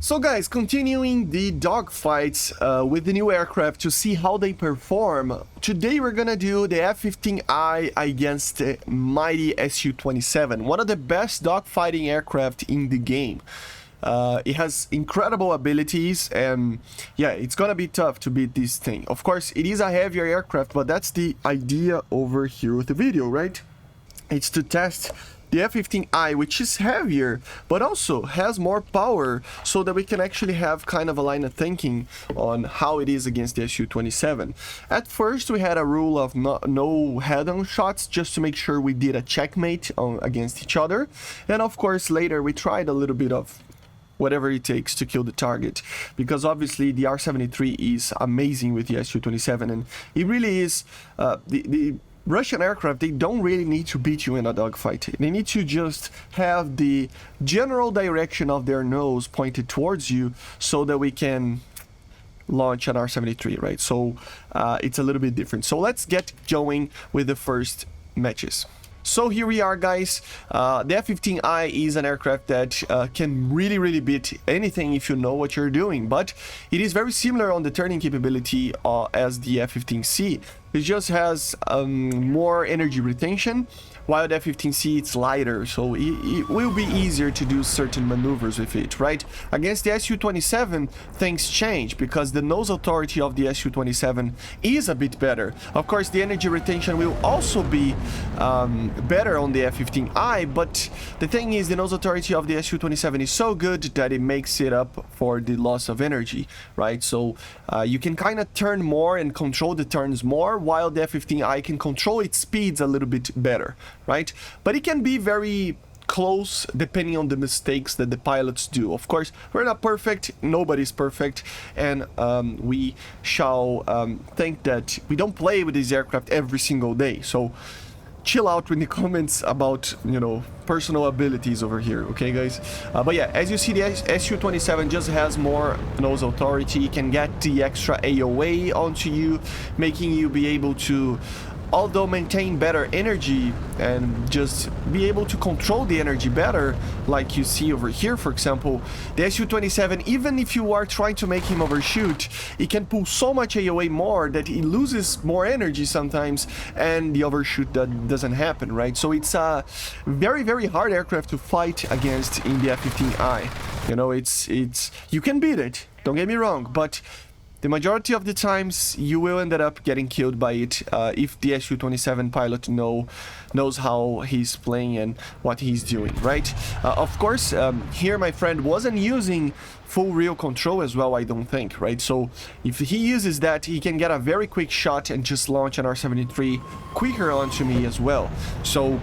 So guys, continuing the dogfights with the new aircraft to see how they perform. Today we're gonna do the F-15I against the mighty SU-27, one of the best dogfighting aircraft in the game. It has incredible abilities, and yeah, it's gonna be tough to beat this thing. Of course, it is a heavier aircraft, but that's the idea over here with the video, right? It's to test the F-15I, which is heavier, but also has more power, so that we can actually have kind of a line of thinking on how it is against the SU-27. At first, we had a rule of no head-on shots, just to make sure we did a checkmate against each other. And of course, later we tried a little bit of whatever it takes to kill the target, because obviously the R-73 is amazing with the SU-27, and it really is the Russian aircraft. They don't really need to beat you in a dogfight. They need to just have the general direction of their nose pointed towards you so that we can launch an R-73, right? So it's a little bit different. So let's get going with the first matches. So here we are, guys. The F-15I is an aircraft that can really beat anything if you know what you're doing, but it is very similar on the turning capability as the F-15C. It just has more energy retention, while the F-15C it's lighter, so it will be easier to do certain maneuvers with it, right? Against the SU-27, things change, because the nose authority of the SU-27 is a bit better. Of course, the energy retention will also be better on the F-15I, but the thing is, the nose authority of the SU-27 is so good that it makes it up for the loss of energy, right? So you can kind of turn more and control the turns more, while the F-15I can control its speeds a little bit better, right? But it can be very close depending on the mistakes that the pilots do. Of course, we're not perfect, nobody's perfect, and we shall think that we don't play with this aircraft every single day. So chill out in the comments about, you know, personal abilities over here, okay guys? But yeah, as you see, the SU-27 just has more nose authority. It can get the extra AOA onto you, making you be able to, although maintain better energy and just be able to control the energy better, like you see over here, for example. The SU-27, even if you are trying to make him overshoot, it can pull so much AOA more that he loses more energy sometimes, and the overshoot doesn't happen, right? So it's a very hard aircraft to fight against in the F-15I. You know, it's you can beat it, don't get me wrong, but the majority of the times you will end up getting killed by it if the SU-27 pilot knows how he's playing and what he's doing, right? Of course, here my friend wasn't using full real control as well, I don't think, right? So if he uses that, he can get a very quick shot and just launch an R-73 quicker onto me as well. So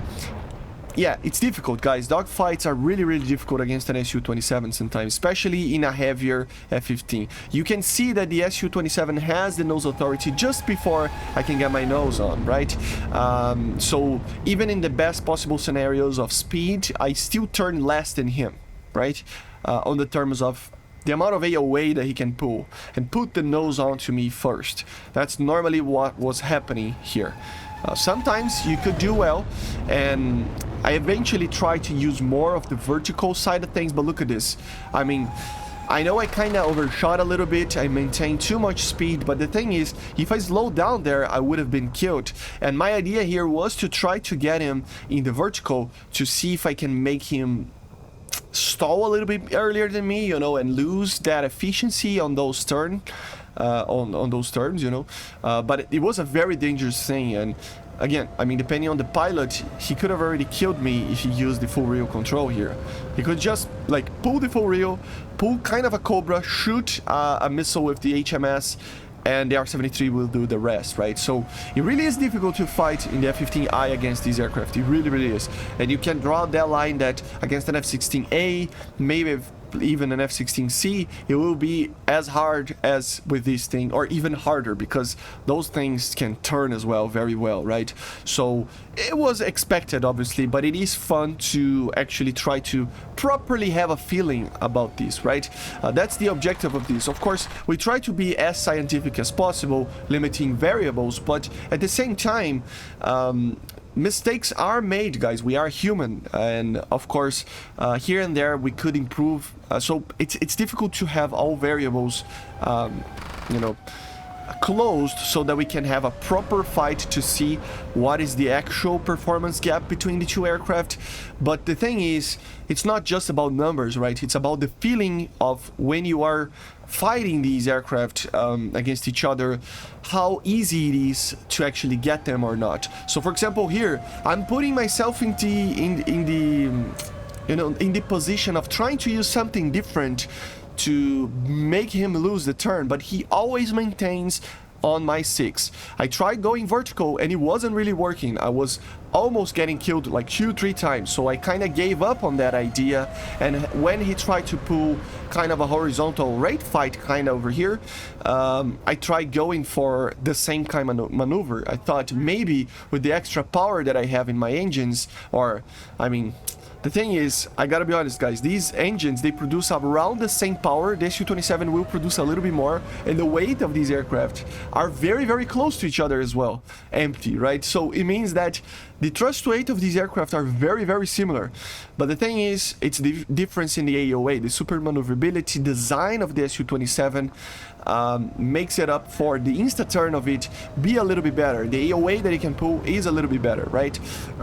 yeah, it's difficult, guys. Dogfights are really difficult against an SU-27 sometimes, especially in a heavier F-15. You can see that the SU-27 has the nose authority just before I can get my nose on, right? So even in the best possible scenarios of speed, I still turn less than him, right? On the terms of the amount of AOA that he can pull, and put the nose onto me first. That's normally what was happening here. Sometimes you could do well, and I eventually try to use more of the vertical side of things, but look at this. I mean, I know I kind of overshot a little bit, I maintained too much speed, but the thing is, if I slowed down there, I would have been killed. And my idea here was to try to get him in the vertical to see if I can make him stall a little bit earlier than me, you know, and lose that efficiency on those turns. On those terms, you know, but it was a very dangerous thing. And again, I mean, depending on the pilot, he could have already killed me if he used the full reel control here. He could just like pull the full reel, pull kind of a Cobra, shoot a missile with the HMS, and the R-73 will do the rest, right? So it really is difficult to fight in the F-15I against these aircraft. It really is. And you can draw that line that against an F-16A, maybe even an F-16C, it will be as hard as with this thing, or even harder, because those things can turn as well very well, right? So it was expected, obviously, but it is fun to actually try to properly have a feeling about this, right? That's the objective of this. Of course, we try to be as scientific as possible, limiting variables, but at the same time, mistakes are made, guys. We are human, and of course, here and there we could improve. So it's difficult to have all variables, you know, closed so that we can have a proper fight to see what is the actual performance gap between the two aircraft. But the thing is, it's not just about numbers, right? It's about the feeling of when you are fighting these aircraft against each other, how easy it is to actually get them or not. So for example, here I'm putting myself in the position of trying to use something different to make him lose the turn, but he always maintains on my 6. I tried going vertical and it wasn't really working. I was almost getting killed like 2-3 times, so I kind of gave up on that idea. And when he tried to pull kind of a horizontal rate fight kind of over here, I tried going for the same kind of maneuver. I thought maybe with the extra power that I have in my engines, or I mean, the thing is, I gotta be honest, guys, these engines, they produce around the same power. The SU-27 will produce a little bit more, and the weight of these aircraft are very, very close to each other as well, empty, right? So it means that the thrust weight of these aircraft are very, very similar. But the thing is, it's the difference in the AOA, the super maneuverability design of the SU-27 makes it up for the insta-turn of it be a little bit better. The AOA that it can pull is a little bit better, right?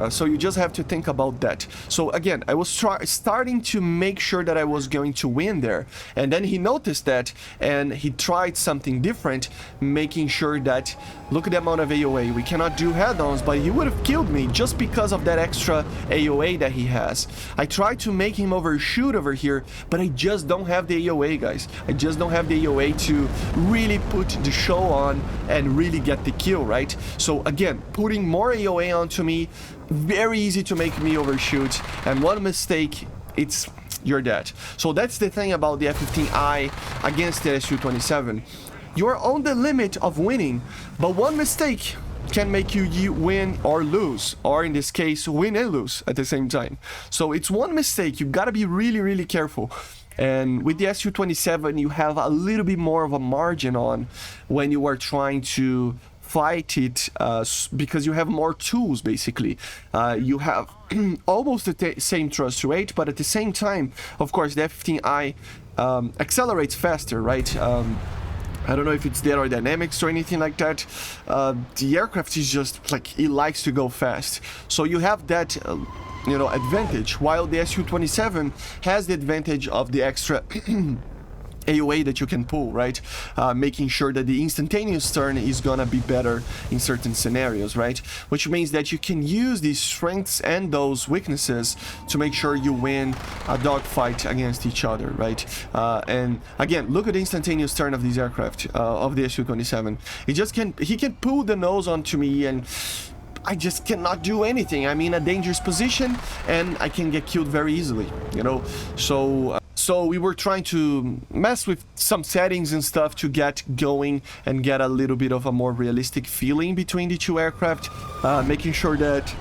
So you just have to think about that. So again, I was starting to make sure that I was going to win there. And then he noticed that and he tried something different, making sure that, look at the amount of AOA. We cannot do head-ons, but he would have killed me just because of that extra AOA that he has. I tried to make him overshoot over here, but I just don't have the AOA, guys. I just don't have the AOA to really put the show on and really get the kill, right? So again, putting more AOA onto me, very easy to make me overshoot, and one mistake, you're dead. So that's the thing about the F-15I against the SU-27. You're on the limit of winning, but one mistake can make you win or lose, or in this case, win and lose at the same time. So it's one mistake. You've got to be really, really careful. And with the SU-27, you have a little bit more of a margin on when you are trying to fight it, because you have more tools, basically. You have almost the same thrust rate, but at the same time, of course, the F-15I accelerates faster, right? I don't know if it's the aerodynamics or anything like that. The aircraft is just like, it likes to go fast. So you have that advantage, while the SU-27 has the advantage of the extra AOA that you can pull, right? Making sure that the instantaneous turn is gonna be better in certain scenarios, right? Which means that you can use these strengths and those weaknesses to make sure you win a dogfight against each other, right? And again, look at the instantaneous turn of these aircraft, of the SU-27. He can pull the nose onto me and I just cannot do anything. I'm in a dangerous position and I can get killed very easily, So we were trying to mess with some settings and stuff to get going and get a little bit of a more realistic feeling between the two aircraft, making sure that,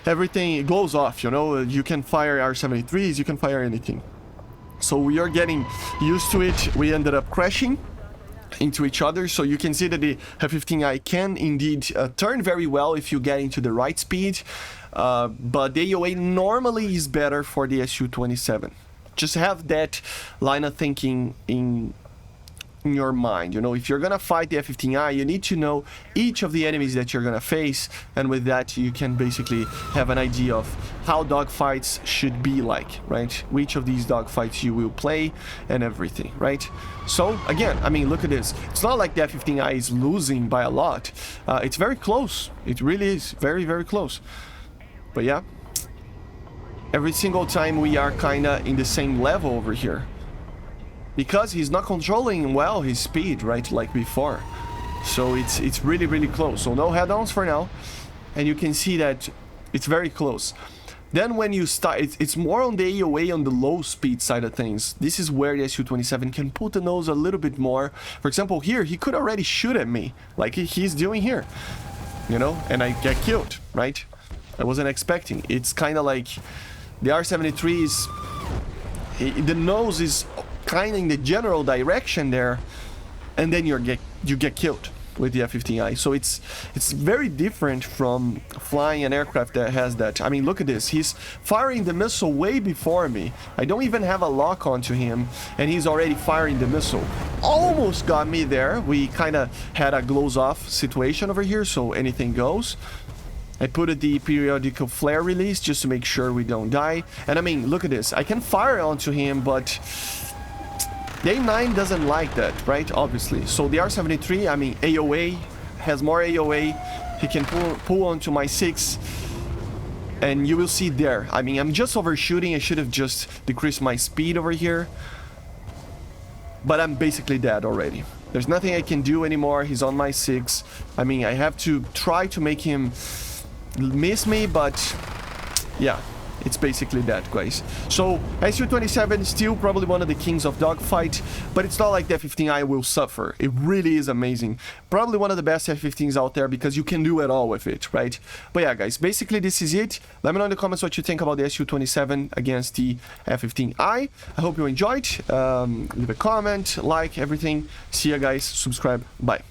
everything goes off, you can fire R-73s, you can fire anything. So we are getting used to it. We ended up crashing into each other, so you can see that the F-15I can indeed turn very well if you get into the right speed, but the AOA normally is better for the SU-27. Just have that line of thinking in your mind. If you're gonna fight the F-15I, you need to know each of the enemies that you're gonna face, and with that you can basically have an idea of how dogfights should be like, right? Which of these dogfights you will play and everything, right? So again, I mean, look at this. It's not like the F-15I is losing by a lot. It's very close. It really is very, very close. But yeah, every single time we are kinda in the same level over here, because he's not controlling well his speed, right, like before. So it's really, really close. So no head-ons for now, and you can see that it's very close. Then when you start, it's more on the AOA on the low speed side of things. This is where the SU-27 can put the nose a little bit more. For example, here, he could already shoot at me, like he's doing here, and I get killed, right? I wasn't expecting. It's kind of like the R-73 is, the nose is kind of in the general direction there, and then you get killed, with the F-15I. So it's very different from flying an aircraft that has that. I mean, look at this. He's firing the missile way before me. I don't even have a lock onto him, and he's already firing the missile. Almost got me there. We kind of had a glows-off situation over here, so anything goes. I put the periodical flare release just to make sure we don't die. And I mean, look at this. I can fire onto him, but the A9 doesn't like that, right? Obviously. So the R-73, I mean, AOA, has more AOA. He can pull onto my 6. And you will see there. I mean, I'm just overshooting. I should have just decreased my speed over here. But I'm basically dead already. There's nothing I can do anymore. He's on my 6. I mean, I have to try to make him miss me, but yeah, it's basically that, guys. So SU-27 is still probably one of the kings of dogfight, but it's not like the F-15I will suffer. It really is amazing. Probably one of the best F-15s out there because you can do it all with it, right? But yeah, guys, basically this is it. Let me know in the comments what you think about the SU-27 against the F-15I. I hope you enjoyed. Leave a comment, like everything. See ya, guys. Subscribe. Bye.